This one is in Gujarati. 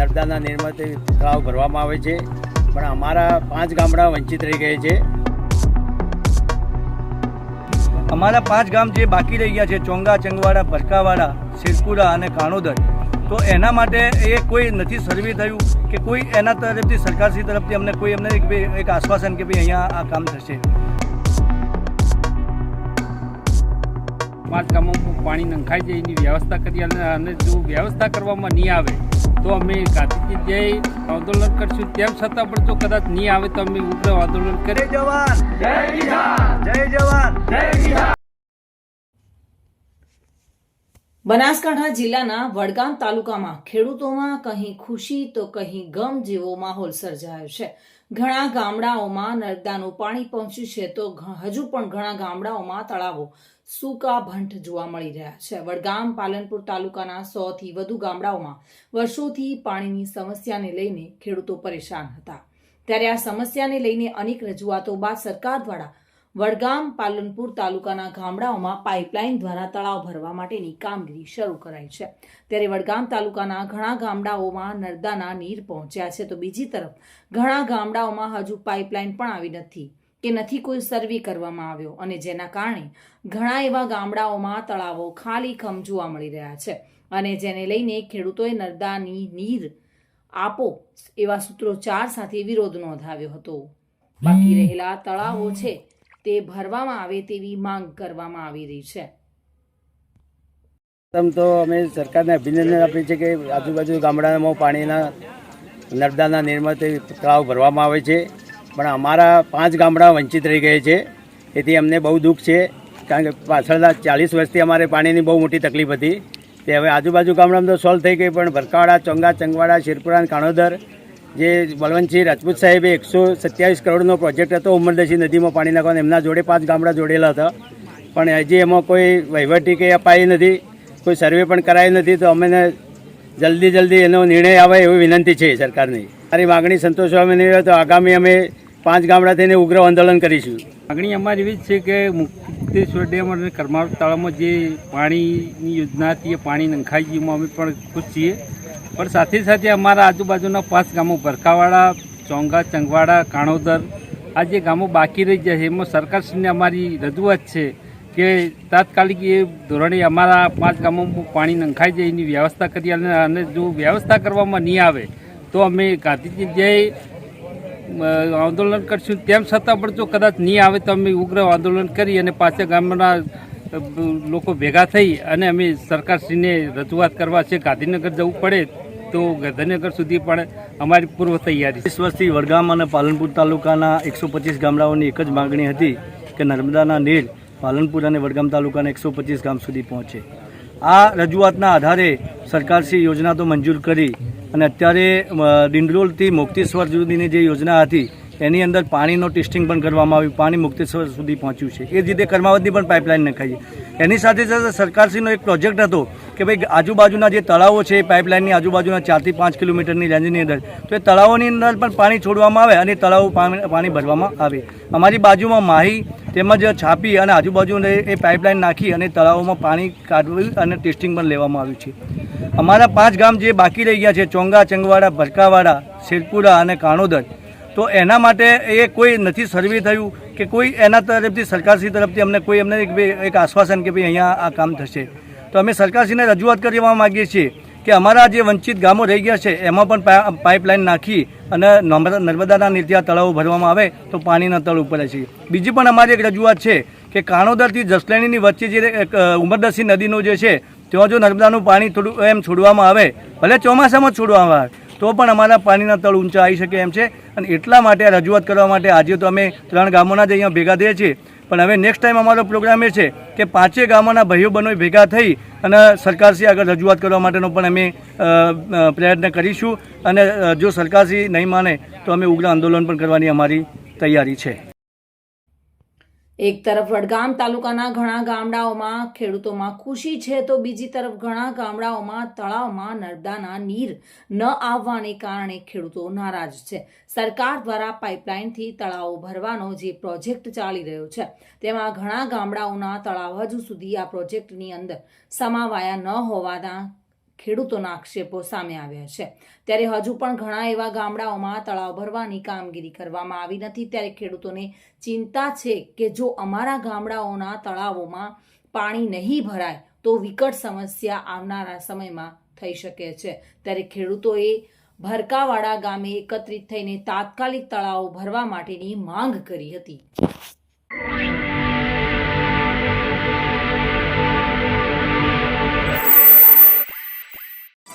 નર્મદાના નીરમાંથી તળાવ ભરવામાં આવે છે, પણ અમારા 5 ગામડા વંચિત રહી ગયે છે. અમારા 5 ગામ જે બાકી રહી ગયા છે, ચોંગા, ચંગવાડા, ભરકાવાડા, શેરપુરા અને કાણોદર, તો એના માટે એ કોઈ નથી સર્વે થયું કે કોઈ એના તરફથી સરકારશ્રી તરફથી અમને એક આશ્વાસન કે ભાઈ અહીંયા આ કામ થશે. 5 ગામોમાં પાણી નંખાઈ જાય એની વ્યવસ્થા કરી અને જો વ્યવસ્થા કરવામાં નહીં આવે તો અમે ગાંધીજી જઈ આંદોલન કરશું. તેમ છતાં પણ જો કદાચ નહીં આવે તો અમે ઉગ્ર આંદોલન કરીએ. જય જવાન, જય કિસાન, જય જવાન, જય કિસાન. બનાસકાંઠા જિલ્લાના વડગામ તાલુકામાં ખેડૂતોમાં કહી ખુશી તો કહી ગમ જેવો માહોલ સર્જાયો છે. ઘણા ગામડાઓમાં નર્મદાનું પાણી પહોંચ્યું છે તો હજુ પણ ઘણા ગામડાઓમાં તળાવો સૂકા ભંઠ જોવા મળી રહ્યા છે. વડગામ પાલનપુર તાલુકાના 100 થી વધુ ગામડાઓમાં વર્ષોથી પાણીની સમસ્યાને લઈને ખેડૂતો પરેશાન હતા. ત્યારે આ સમસ્યાને લઈને અનેક રજૂઆતો બાદ સરકાર દ્વારા વડગામ પાલનપુર તાલુકાના ગામડાઓમાં પાઇપલાઇન દ્વારા તળાવ ભરવા માટેની કામગીરી શરૂ કરાઈ છે. ત્યારે વડગામ તાલુકાના ઘણા ગામડાઓમાં નર્મદાના નીર પહોંચ્યા છે તો બીજી તરફ ઘણા ગામડાઓમાં હજુ પાઇપલાઇન પણ આવી નથી કે નથી કોઈ સર્વે કરવામાં આવ્યો, અને જેના કારણે ઘણા એવા ગામડાઓમાં તળાવો ખાલીખમ જોવા મળી રહ્યા છે, અને જેને લઈને ખેડૂતોએ નર્મદાની નીર આપો એવા સૂત્રોચ્ચાર સાથે વિરોધ નોંધાવ્યો હતો. બાકી રહેલા તળાવો છે તે ભરવામાં આવે તેવી માંગ કરવામાં આવી રહી છે. પ્રથમ તો અમે સરકારને અભિનંદન આપીએ છીએ કે આજુબાજુ ગામડામાં પાણીના નર્મદાના નીરમાંથી તળાવ ભરવામાં આવે છે, પણ અમારા 5 ગામડા વંચિત રહી ગયે છે. એથી અમને બહુ દુઃખ છે, કારણ કે પાછળના 40 વર્ષથી અમારે પાણીની બહુ મોટી તકલીફ હતી. તે હવે આજુબાજુ ગામડામાં તો સોલ્વ થઈ ગઈ, પણ ભરકાવાડા, ચોંગા, ચંગવાડા, શેરપુરા અને કાણોદર જે બળવંતસિંહ રાજપૂત સાહેબે 127 કરોડનો પ્રોજેક્ટ હતો ઉમરદસી નદીમાં પાણી નાખવાનો, એમના જોડે 5 ગામડા જોડેલા હતા, પણ હજી એમાં કોઈ વહીવટી કે અપાઈ નથી, કોઈ સર્વે પણ કરાયું નથી. તો અમને જલ્દી એનો નિર્ણય આવે એવી વિનંતી છે સરકારની. મારી માગણી સંતોષવામાં નહીં હોય તો આગામી અમે 5 ગામડા થઈને ઉગ્ર આંદોલન કરીશું. માગણી અમારી એવી જ છે કે મુક્તેશ્વર ડેમ અને કરમાળ તળાવમાં જે પાણીની યોજના હતી એ પાણી નંખાઈ ગયું, અમે પણ ખુશ છીએ. પણ સાથે અમારા આજુબાજુના 5 ગામો ભરકાવાડા, ચોંગા, ચંગવાડા, કાણોદર, આ જે ગામો બાકી રહી જાય છે એમાં સરકારશ્રીને અમારી રજૂઆત છે કે તાત્કાલિક એ ધોરણે અમારા 5 ગામોમાં પાણી નંખાઈ જાય એની વ્યવસ્થા કરી અને જો વ્યવસ્થા કરવામાં નહીં આવે તો અમે ગાંધીજી જઈ આંદોલન કરશું. તેમ છતાં પણ જો કદાચ નહીં આવે તો અમે ઉગ્ર આંદોલન કરી અને પાછા ગામના લોકો ભેગા થઈ અને અમે સરકારશ્રીને રજૂઆત કરવા છે. ગાંધીનગર જવું પડે તો ગાંધીનગર સુધી પણ અમારી પૂર્વ તૈયારી. 20 વર્ષથી વડગામ અને પાલનપુર તાલુકાના 125 ગામડાઓની એક જ માગણી હતી કે નર્મદાના નીર પાલનપુર અને વડગામ તાલુકાના 125 ગામ સુધી પહોંચે. આ રજૂઆતના આધારે સરકારશ્રી યોજના તો મંજૂર કરી અને અત્યારે ડિંડરોલથી મુક્તેશ્વર સુધીની જે યોજના હતી એની અંદર પાણીનો ટેસ્ટિંગ પણ કરવામાં આવ્યું, પાણી મુક્તેશ્વર સુધી પહોંચ્યું છે. એ જ રીતે કર્માવતની પણ પાઇપલાઇન નખાઈ છે. એની સાથે સરકારશ્રીનો એક પ્રોજેક્ટ હતો કે ભાઈ આજુબાજુના જે તળાવો છે એ પાઇપલાઇનની આજુબાજુના 4 થી 5 કિલોમીટરની રેન્જની અંદર, તો એ તળાવોની અંદર પણ પાણી છોડવામાં આવે અને તળાવો પાણી ભરવામાં આવે. અમારી બાજુમાં માહી તેમજ છાપી અને આજુબાજુ એ પાઇપલાઇન નાખી અને તળાવોમાં પાણી કાઢવું અને ટેસ્ટિંગ પણ લેવામાં આવ્યું છે. અમારા 5 ગામ જે બાકી રહી ગયા છે, ચોંગા, ચંગવાડા, ભરકાવાડા, શેરપુરા અને કાણોદર, તો એના માટે એ કોઈ નથી સર્વે થયું કે કોઈ એના તરફથી સરકારશ્રી તરફથી અમને એક આશ્વાસન કે ભાઈ અહીંયા આ કામ થશે. તો અમે સરકારશ્રીને રજૂઆત કરવા માગીએ છીએ કે અમારા જે વંચિત ગામો રહી ગયા છે એમાં પણ પાઇપલાઇન નાખી અને નર્મદાના નીરથી આ તળાવો ભરવામાં આવે તો પાણીના તળ ઉપર છે. બીજી પણ અમારી એક રજૂઆત છે કે કાણોદરથી જસલણીની વચ્ચે જે ઉમરદસી નદીનું જે છે ત્યાં જો નર્મદાનું પાણી થોડું એમ છોડવામાં આવે, ભલે ચોમાસામાં જ છોડવામાં આવે તો પણ અમારા પાણીના તળ ઊંચા આવી શકે એમ છે. અને એટલા માટે આ રજૂઆત કરવા માટે આજે તો અમે 3 ગામોના જ અહીંયા ભેગા થઈએ છીએ, પણ હવે નેક્સ્ટ ટાઈમ અમારો પ્રોગ્રામ એ છે કે 5 ગામોના ભાઈઓ બહેનો ભેગા થઈ અને સરકારશ્રી આગળ રજૂઆત કરવા માટેનો પણ અમે પ્રયત્ન કરીશું. અને જો સરકારશ્રી નહીં માને તો અમે ઉગ્ર આંદોલન પણ કરવાની અમારી તૈયારી છે. એક તરફ વડગામ તાલુકાના ઘણા ગામડાઓમાં ખેડૂતોમાં ખુશી છે તો બીજી તરફ ઘણા ગામડાઓમાં તળાવમાં નર્મદાના નીર ન આવવાને કારણે ખેડૂતો નારાજ છે. સરકાર દ્વારા પાઇપલાઇનથી તળાવો ભરવાનો જે પ્રોજેક્ટ ચાલી રહ્યો છે તેમાં ઘણા ગામડાઓના તળાવ હજુ સુધી આ પ્રોજેક્ટની અંદર સમાવાયા ન હોવાના ખેડૂતોના આક્ષેપો સામે આવ્યા છે. ત્યારે હજુ પણ ઘણા એવા ગામડાઓમાં તળાવ ભરવાની કામગીરી કરવામાં આવી નથી. ત્યારે ખેડૂતોને ચિંતા છે કે જો અમારા ગામડાઓના તળાવોમાં પાણી નહીં ભરાય તો વિકટ સમસ્યા આવનારા સમયમાં થઈ શકે છે. ત્યારે ખેડૂતોએ ભરકાવાડા ગામે એકત્રિત થઈને તાત્કાલિક તળાવો ભરવા માટેની માંગ કરી હતી.